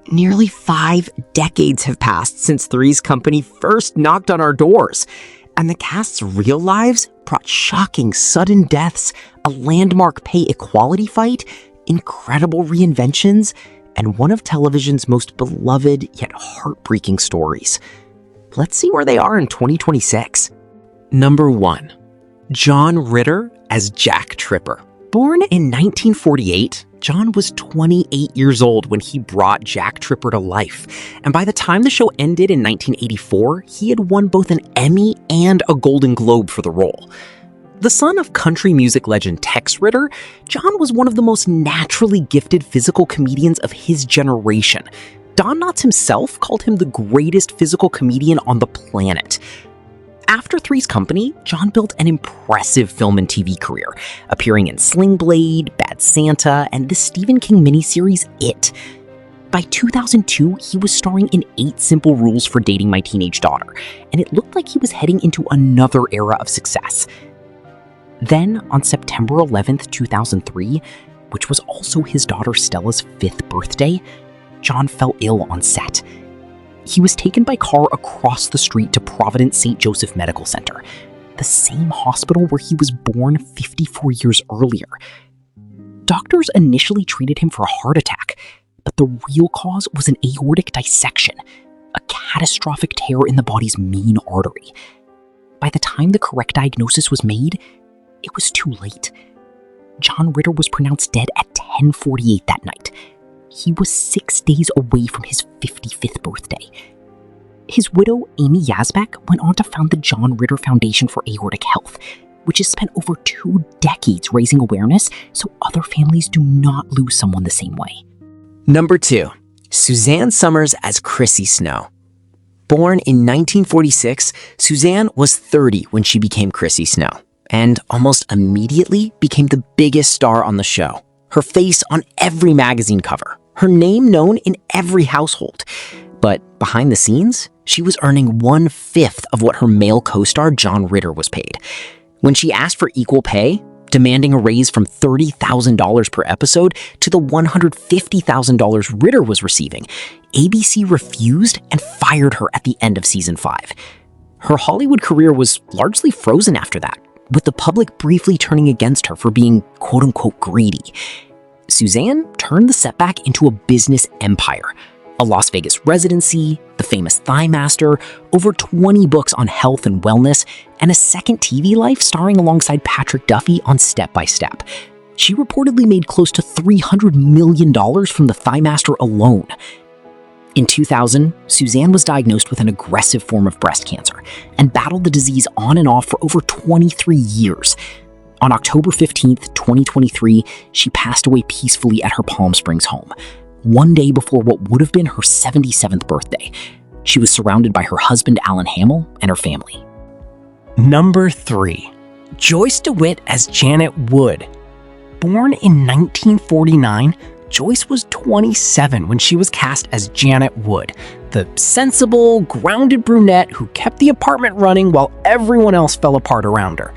Nearly 5 decades have passed since Three's Company first knocked on our doors, and the cast's real lives brought shocking sudden deaths, a landmark pay equality fight, incredible reinventions, and one of television's most beloved yet heartbreaking stories. Let's see where they are in 2026. Number 1. John Ritter as Jack Tripper. Born in 1948, John was 28 years old when he brought Jack Tripper to life, and by the time the show ended in 1984, he had won both an Emmy and a Golden Globe for the role. The son of country music legend Tex Ritter, John was one of the most naturally gifted physical comedians of his generation. Don Knotts himself called him the greatest physical comedian on the planet. After Three's Company, John built an impressive film and TV career, appearing in Sling Blade, Bad Santa, and the Stephen King miniseries It. By 2002, he was starring in 8 Simple Rules for Dating My Teenage Daughter, and it looked like he was heading into another era of success. Then, on September 11th, 2003, which was also his daughter Stella's 5th birthday, John fell ill on set. He was taken by car across the street to Providence St. Joseph Medical Center, the same hospital where he was born 54 years earlier. Doctors initially treated him for a heart attack, but the real cause was an aortic dissection, a catastrophic tear in the body's main artery. By the time the correct diagnosis was made, it was too late. John Ritter was pronounced dead at 10:48 that night. He was 6 days away from his 55th birthday. His widow, Amy Yazbek, went on to found the John Ritter Foundation for Aortic Health, which has spent over 2 decades raising awareness so other families do not lose someone the same way. Number 2. Suzanne Somers as Chrissy Snow. Born in 1946, Suzanne was 30 when she became Chrissy Snow, and almost immediately became the biggest star on the show. Her face on every magazine cover, her name known in every household. But behind the scenes, she was earning 1/5 of what her male co-star John Ritter was paid. When she asked for equal pay, demanding a raise from $30,000 per episode to the $150,000 Ritter was receiving, ABC refused and fired her at the end of season 5. Her Hollywood career was largely frozen after that, with the public briefly turning against her for being quote-unquote greedy. Suzanne turned the setback into a business empire. A Las Vegas residency, the famous Thigh Master, over 20 books on health and wellness, and a second TV life starring alongside Patrick Duffy on Step by Step. She reportedly made close to $300 million from the Thigh Master alone. In 2000, Suzanne was diagnosed with an aggressive form of breast cancer and battled the disease on and off for over 23 years. On October 15th, 2023, she passed away peacefully at her Palm Springs home, one day before what would have been her 77th birthday. She was surrounded by her husband, Alan Hamill, and her family. Number 3. Joyce DeWitt as Janet Wood. Born in 1949, Joyce was 27 when she was cast as Janet Wood, the sensible, grounded brunette who kept the apartment running while everyone else fell apart around her.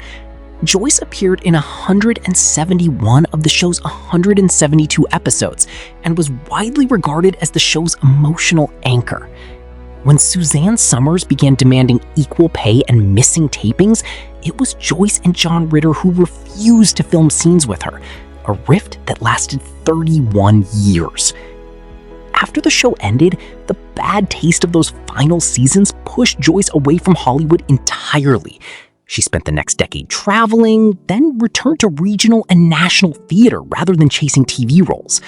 Joyce appeared in 171 of the show's 172 episodes and was widely regarded as the show's emotional anchor. When Suzanne Somers began demanding equal pay and missing tapings, it was Joyce and John Ritter who refused to film scenes with her, a rift that lasted 31 years. After the show ended, the bad taste of those final seasons pushed Joyce away from Hollywood entirely. She spent the next decade traveling, then returned to regional and national theater rather than chasing TV roles.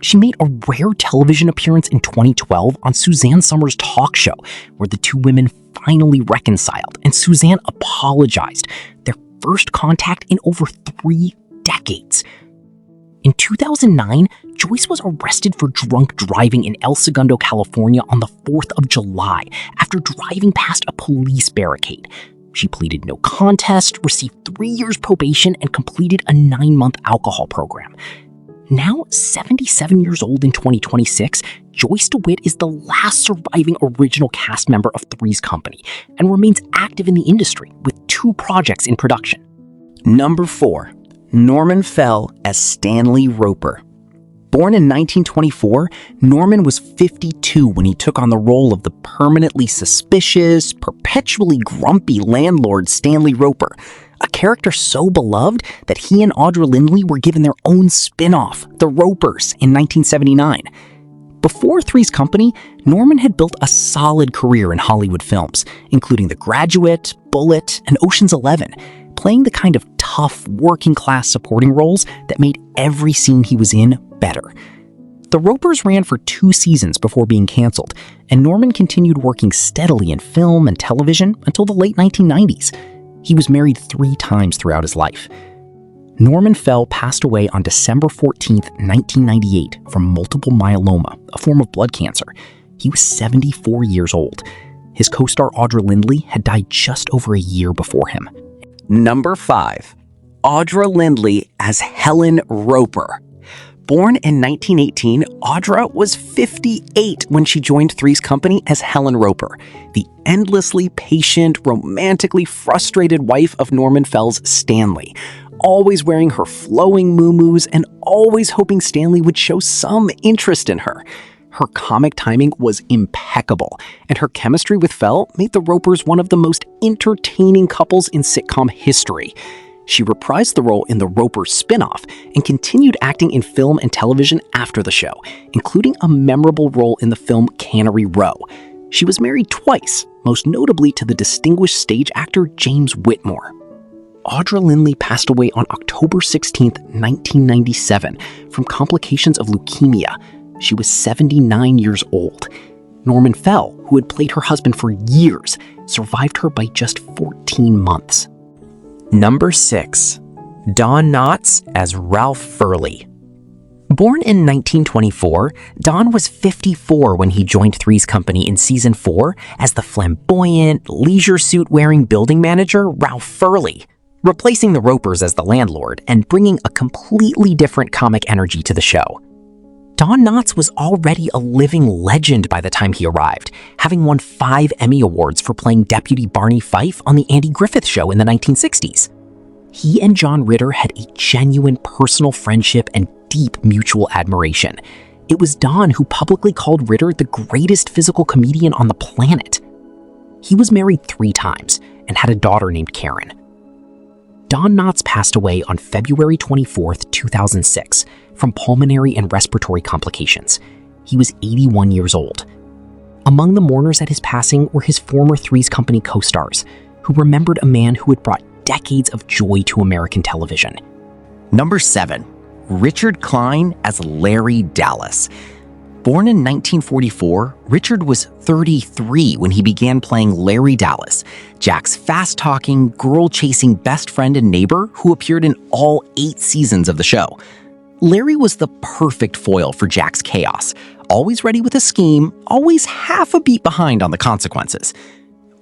She made a rare television appearance in 2012 on Suzanne Somers' talk show, where the two women finally reconciled and Suzanne apologized, their first contact in over 3 decades. In 2009, Joyce was arrested for drunk driving in El Segundo, California on the 4th of July after driving past a police barricade. She pleaded no contest, received 3 years probation, and completed a 9-month alcohol program. Now 77 years old in 2026, Joyce DeWitt is the last surviving original cast member of Three's Company and remains active in the industry with 2 projects in production. Number 4. Norman Fell as Stanley Roper. Born in 1924, Norman was 52 when he took on the role of the permanently suspicious, perpetually grumpy landlord Stanley Roper, a character so beloved that he and Audra Lindley were given their own spinoff, The Ropers, in 1979. Before Three's Company, Norman had built a solid career in Hollywood films, including The Graduate, Bullitt, and Ocean's 11, playing the kind of tough, working-class supporting roles that made every scene he was in better. The Ropers ran for 2 seasons before being canceled, and Norman continued working steadily in film and television until the late 1990s. He was married 3 times throughout his life. Norman Fell passed away on December 14, 1998, from multiple myeloma, a form of blood cancer. He was 74 years old. His co-star Audra Lindley had died just over a year before him. Number 5. Audra Lindley as Helen Roper. Born in 1918, Audra was 58 when she joined Three's Company as Helen Roper, the endlessly patient, romantically frustrated wife of Norman Fell's Stanley, always wearing her flowing muumuus and always hoping Stanley would show some interest in her. Her comic timing was impeccable, and her chemistry with Fell made the Ropers one of the most entertaining couples in sitcom history. She reprised the role in the Roper spinoff and continued acting in film and television after the show, including a memorable role in the film Cannery Row. She was married twice, most notably to the distinguished stage actor James Whitmore. Audra Lindley passed away on October 16, 1997, from complications of leukemia. She was 79 years old. Norman Fell, who had played her husband for years, survived her by just 14 months. Number 6. Don Knotts as Ralph Furley. Born in 1924, Don was 54 when he joined Three's Company in Season 4 as the flamboyant, leisure suit-wearing building manager Ralph Furley, replacing the Ropers as the landlord and bringing a completely different comic energy to the show. Don Knotts was already a living legend by the time he arrived, having won 5 Emmy Awards for playing Deputy Barney Fife on The Andy Griffith Show in the 1960s. He and John Ritter had a genuine personal friendship and deep mutual admiration. It was Don who publicly called Ritter the greatest physical comedian on the planet. He was married 3 times and had a daughter named Karen. Don Knotts passed away on February 24, 2006, from pulmonary and respiratory complications. He was 81 years old. Among the mourners at his passing were his former Three's Company co-stars, who remembered a man who had brought decades of joy to American television. Number 7. Richard Kline as Larry Dallas. Born in 1944, Richard was 33 when he began playing Larry Dallas, Jack's fast-talking, girl-chasing best friend and neighbor who appeared in all 8 seasons of the show. Larry was the perfect foil for Jack's chaos, always ready with a scheme, always half a beat behind on the consequences.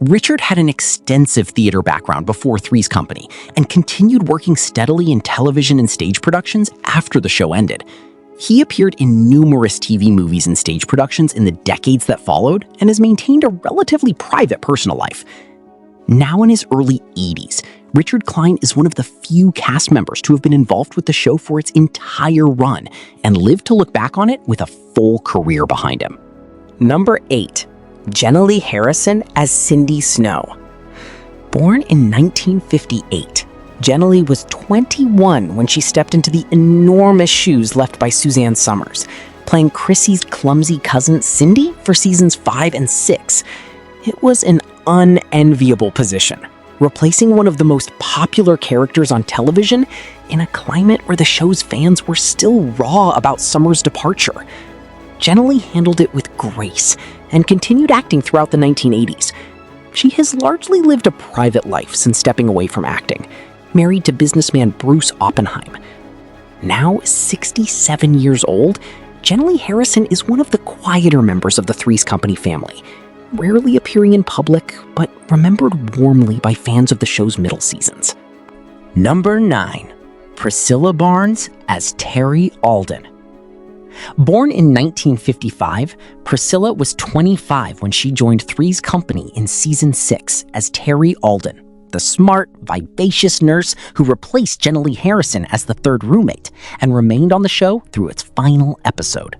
Richard had an extensive theater background before Three's Company and continued working steadily in television and stage productions after the show ended. He appeared in numerous TV movies and stage productions in the decades that followed and has maintained a relatively private personal life. Now in his early 80s, Richard Kline is one of the few cast members to have been involved with the show for its entire run and lived to look back on it with a full career behind him. Number 8. Jenilee Harrison as Cindy Snow. Born in 1958, Jenilee was 21 when she stepped into the enormous shoes left by Suzanne Somers, playing Chrissy's clumsy cousin Cindy for seasons 5 and 6. It was an unenviable position, replacing one of the most popular characters on television in a climate where the show's fans were still raw about Somers' departure. Jenilee handled it with grace and continued acting throughout the 1980s. She has largely lived a private life since stepping away from acting, married to businessman Bruce Oppenheim. Now 67 years old, Jenilee Harrison is one of the quieter members of the Three's Company family, rarely appearing in public, but remembered warmly by fans of the show's middle seasons. Number 9. Priscilla Barnes as Terri Alden. Born in 1955, Priscilla was 25 when she joined Three's Company in Season 6 as Terri Alden, the smart, vivacious nurse who replaced Jenilee Harrison as the third roommate and remained on the show through its final episode.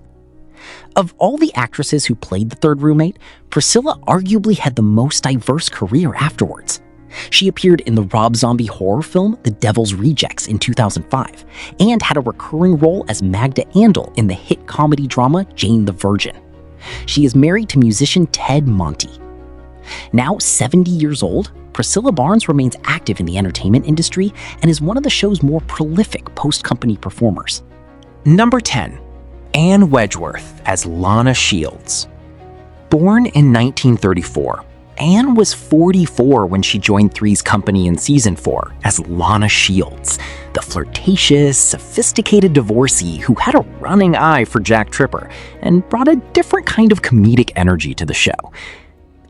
Of all the actresses who played the third roommate, Priscilla arguably had the most diverse career afterwards. She appeared in the Rob Zombie horror film The Devil's Rejects in 2005 and had a recurring role as Magda Andal in the hit comedy drama Jane the Virgin. She is married to musician Ted Monty. Now 70 years old, Priscilla Barnes remains active in the entertainment industry and is one of the show's more prolific post-company performers. Number 10. Anne Wedgeworth as Lana Shields. Born in 1934, Anne was 44 when she joined Three's Company in season 4 as Lana Shields, the flirtatious, sophisticated divorcee who had a running eye for Jack Tripper and brought a different kind of comedic energy to the show.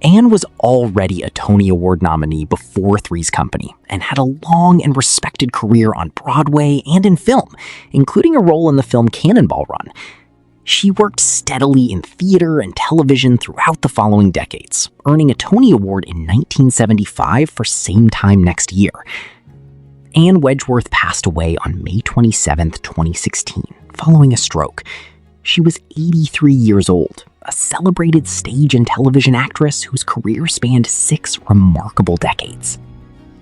Anne was already a Tony Award nominee before Three's Company and had a long and respected career on Broadway and in film, including a role in the film Cannonball Run. She worked steadily in theater and television throughout the following decades, earning a Tony Award in 1975 for Same Time Next Year. Anne Wedgeworth passed away on May 27, 2016, following a stroke. She was 83 years old, a celebrated stage and television actress whose career spanned 6 remarkable decades.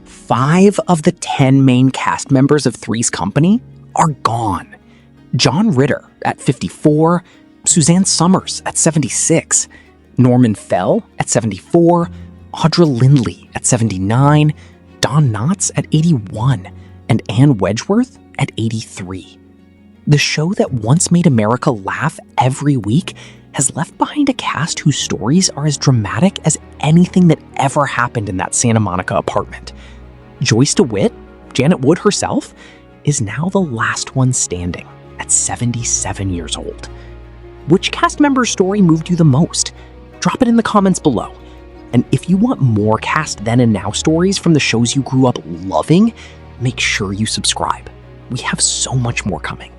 5 of the 10 main cast members of Three's Company are gone. John Ritter at 54, Suzanne Somers at 76, Norman Fell at 74, Audra Lindley at 79, Don Knotts at 81, and Anne Wedgeworth at 83. The show that once made America laugh every week has left behind a cast whose stories are as dramatic as anything that ever happened in that Santa Monica apartment. Joyce DeWitt, Janet Wood herself, is now the last one standing at 77 years old. Which cast member's story moved you the most? Drop it in the comments below. And if you want more cast then and now stories from the shows you grew up loving, make sure you subscribe. We have so much more coming.